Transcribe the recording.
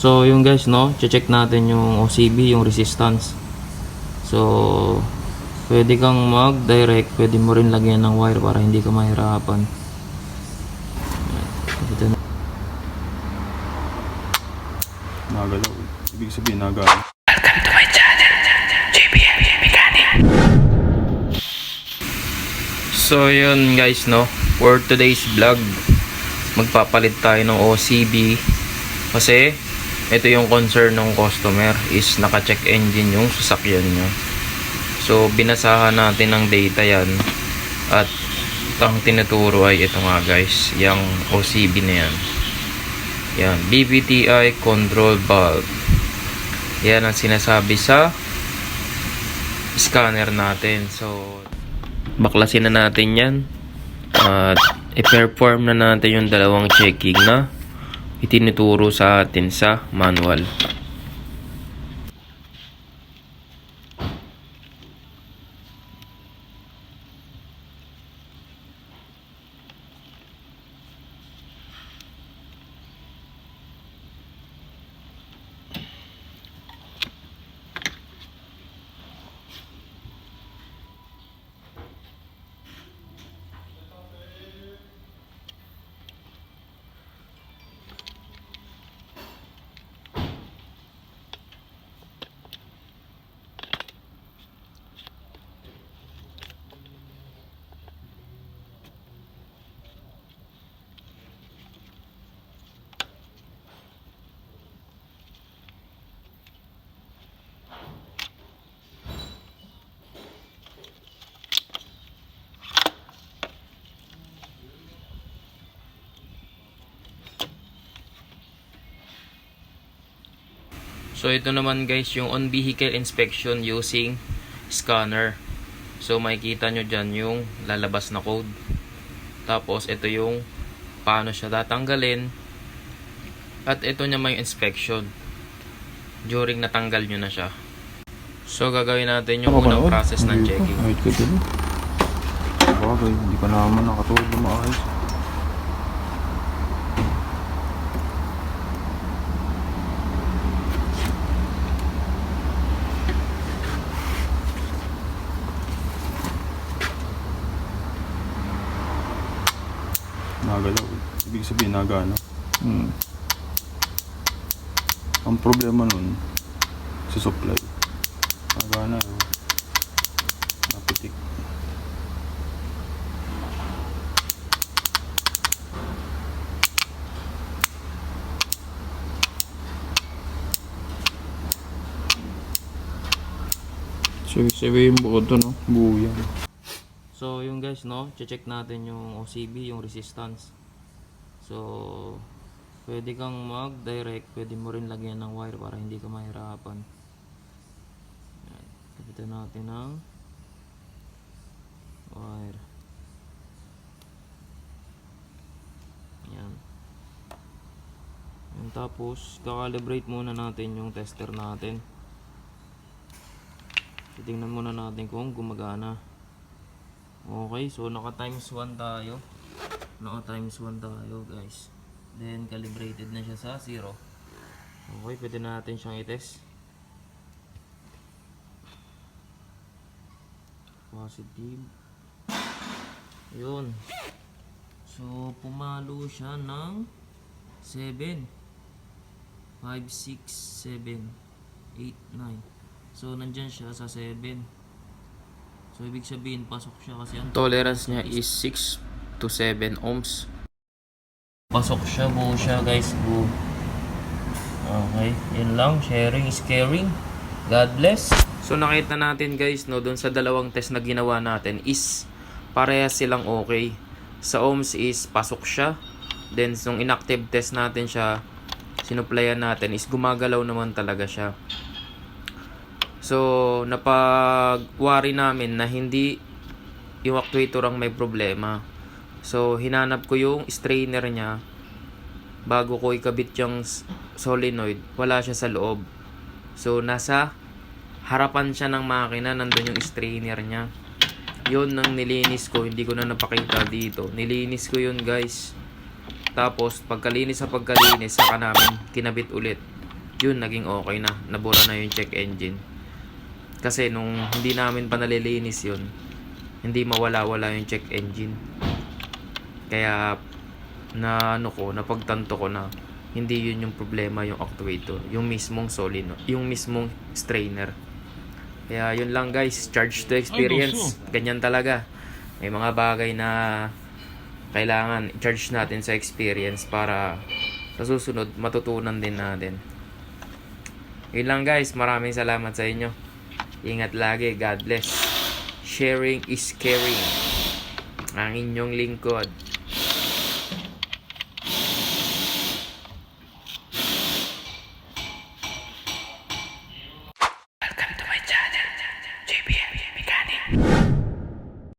So yung guys, no, check natin yung OCB, yung resistance. So pwede kang mag-direct, pwede mo rin lagyan ng wire para hindi ka mahirapan. Ito na. Nagalaw. Ibig sabihin nagalaw. Welcome to my channel, JBM Mechanic. So yun guys, no, for today's vlog, magpapalit tayo ng OCB kasi ito yung concern ng customer is naka-check engine yung sasakyan nyo. So binasahan natin ng data yan at ang tinuturo ay ito nga guys, yung OCB na yan. Yan, BBTI control valve. Yan ang sinasabi sa scanner natin. So baklasin na natin yan at i-perform na natin yung dalawang checking na itinuturo sa atin sa manual. So ito naman guys yung on vehicle inspection using scanner. So makikita nyo dyan yung lalabas na code. Tapos ito yung paano siya tatanggalin. At ito naman yung inspection during natanggal nyo na siya. So gagawin natin yung unang process ng checking. Kahit ka din. Bagay, hindi ka naman nakatulog na maayos. Nagalaw. Ibig sabihin nagana. Ang problema nun sa supply. Nagana. Napitik. Sabihin buo to, no? Buo yan. So yung guys, no, check natin yung OCB, yung resistance. So pwede kang mag-direct, pwede mo rin lagyan ng wire para hindi ka mahirapan. Yan, kapitan natin ng wire. Yan. Yan, tapos kakalibrate muna natin yung tester natin. Titingnan muna natin kung gumagana. Okay, so naka times 1 tayo. Naka times 1 tayo guys. Then calibrated na siya sa 0. Okay, pwede na natin siyang i-test. Positive. Yun. So pumalo siya ng 7 5, 6, 7 8, 9. So nandyan siya sa 7. So ibig sabihin pasok siya kasi ang tolerance niya is 6 to 7 ohms. Pasok siya, buo siya guys, buo. Okay, yun lang. Sharing is caring. God bless. So nakita natin guys, no, doon sa dalawang test na ginawa natin is parehas silang okay. Sa ohms is pasok siya. Then nung inactive test natin siya, sinuplayan natin is gumagalaw naman talaga siya. So, napag-worry namin na hindi yung actuator ang may problema. So, hinanap ko yung strainer niya bago ko ikabit yung solenoid. Wala siya sa loob. So, nasa harapan siya ng makina, nandun yung strainer niya. Yun nang nilinis ko, hindi ko na napakita dito. Nilinis ko yun guys. Tapos, pagkalinis sa pagkalinis, saka namin kinabit ulit. yun, naging okay na. Nabura na yung check engine. Kasi nung hindi namin pa nalilinis yun, hindi mawala-wala yung check engine. Kaya napagtanto ko na hindi yun yung problema, yung actuator, yung mismong solenoid, yung mismong strainer. Kaya yun lang guys, charge to experience. Ganyan talaga. May mga bagay na kailangan i-charge natin sa experience para sa susunod matutunan din natin. Yun lang guys, maraming salamat sa inyo. Ingat lagi, God bless. Sharing is caring. Ang inyong lingkod,